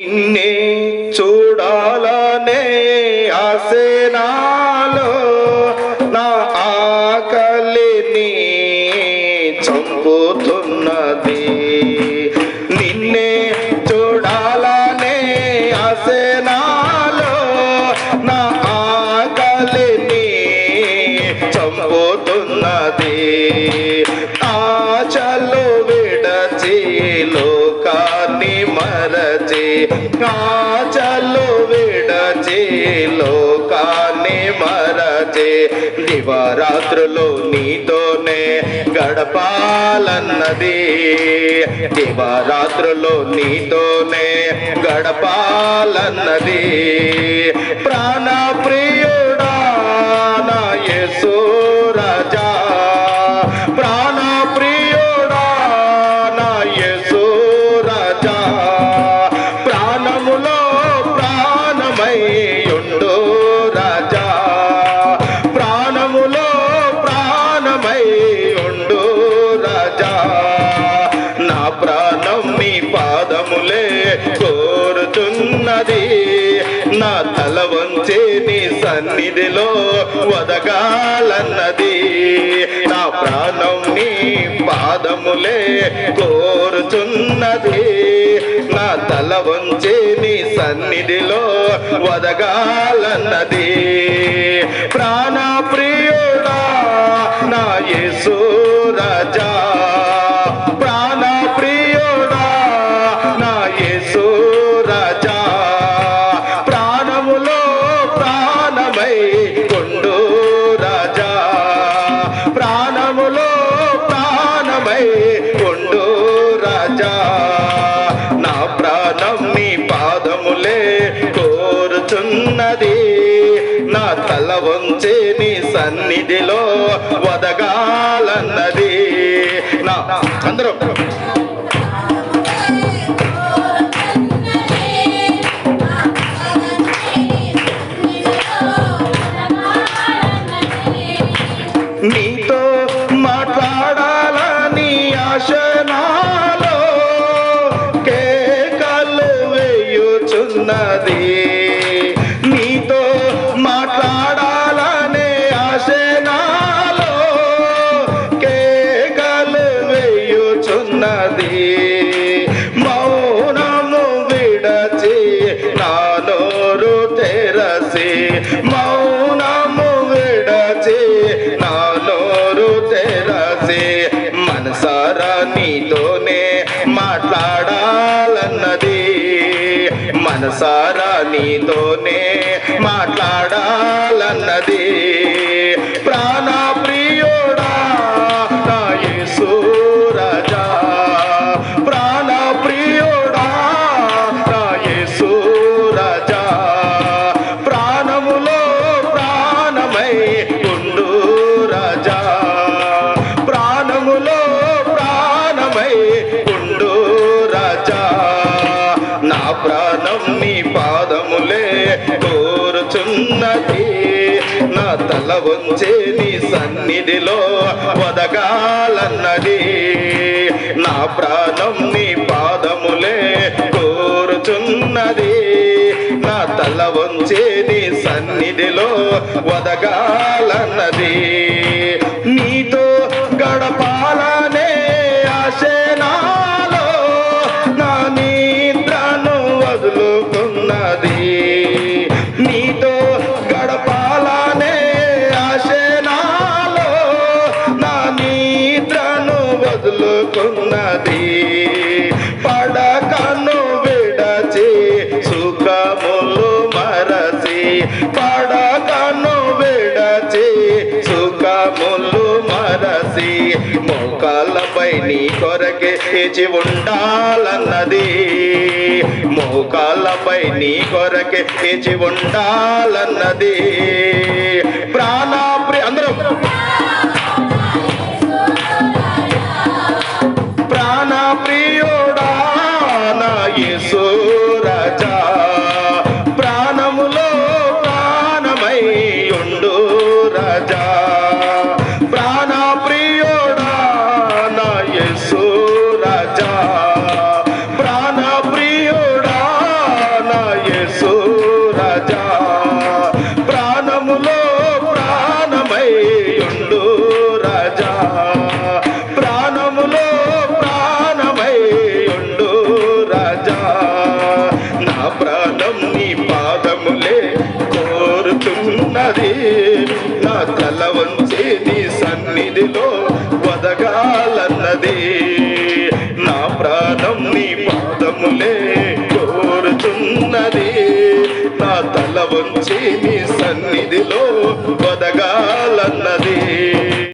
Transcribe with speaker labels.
Speaker 1: నిన్నే చూడాలనే ఆసే నాలో, నా ఆకలిని చంపుతున్నది. నిన్నే చూడాలనే ఆసే నాలో, నా ఆకలిని చంపుతున్నది. ఆశలు విడచి లోకాన్ని మరచి, ఆశలు విడచి లోకాన్ని మరచి, దివారాత్రులు నీతోనే గడపాలన్నది. దివారాత్రులు నీతోనే గడపాలన్నది. ప్రాణ ప్రియుడా నా యేసు రాజా, ప్రాణ ప్రియుడా నా యేసు రాజా, ప్రాణములో ప్రాణమై ఉండు రాజా, ప్రాణములో ప్రాణమై ఉండు రాజా. నా ప్రాణం నీ పాదములే కోరుతున్నది. నా తల వంచి నీ సన్నిధిలో వదగాలన్నది. నా ప్రాణం నీ పాదములే కోరుతున్నది. నా తల వంచి నీ సన్నిధిలో వదగాలన్నది. ప్రాణ ప్రియుడా నా యేసు రాజా, ప్రాణ ప్రియుడా నా యేసు రాజా, ప్రాణములో ప్రాణమై ఉండు రాజా, ప్రాణములో ప్రాణమై ఉండు రాజా. నా ప్రాణం నీ పాదములే కోరుచున్నది. నా తల వంచి నీ సన్నిధిలో వదగాలన్నది. నా అందరం నీతో మాట్లాడాలని ఆశ నాలో కేకలు వేయుచున్నది. నీతో మాట్లాడాలనే ఆశ నాలో కేకలు వేయుచున్నది. మౌనము విడచి నా నోరు తెరసి, మౌనము విడచి నా నోరు తెరసి, మనసారా నీతోనే మాట్లాడాలన్నది. మనసారా నీతోనే మాట్లాడాలన్నది. ప్రాణ ప్రియుడా నా యేసు రాజా, ప్రాణ ప్రియుడా నా యేసు రాజా, ప్రాణములో ప్రాణమై ఉండు రాజా, ప్రాణములో ప్రాణమై ఉండు రాజా. నా ప్రాణం నీ పాదములే కోరుచున్నది. నా తల వంచి నీ సన్నిధిలో వదగాలన్నది. నా ప్రాణం నీ పాదములే కోరుచున్నది. నా తల వంచి నీ సన్నిధిలో వదగాలన్నది. నీతో గడపాలనే ఆశ నాలో, నా నిద్రను వదులుకున్నది. నీతో గడపాలనే ఆశ నాలో, నా నిద్రను వదులుకున్నది. పడకను విడచి సుఖములు మరచి, పడకను విడచి సుఖములు మరచి, మోకాళ్ళపై నీ కొరకే వేచి ఉండాలన్నది. మోకాళ్ళపై నీ కొరకే వేచి ఉండాలన్నది. ప్రాణ అందరం ప్రాణ ప్రియుడా నా యేసు రాజా, ప్రాణములో ప్రాణమై ఉండు రాజా, ప్రాణ ప్రియుడా నా యేసు రాజా, ప్రాణ ప్రియుడా కోరుచున్నది. నా తల వంచి నీ సన్నిధిలో వదగాలన్నది. నా ప్రాణం నీ పాదములే కోరుచున్నది. నా తల వంచి నీ సన్నిధిలో వదగాలన్నది.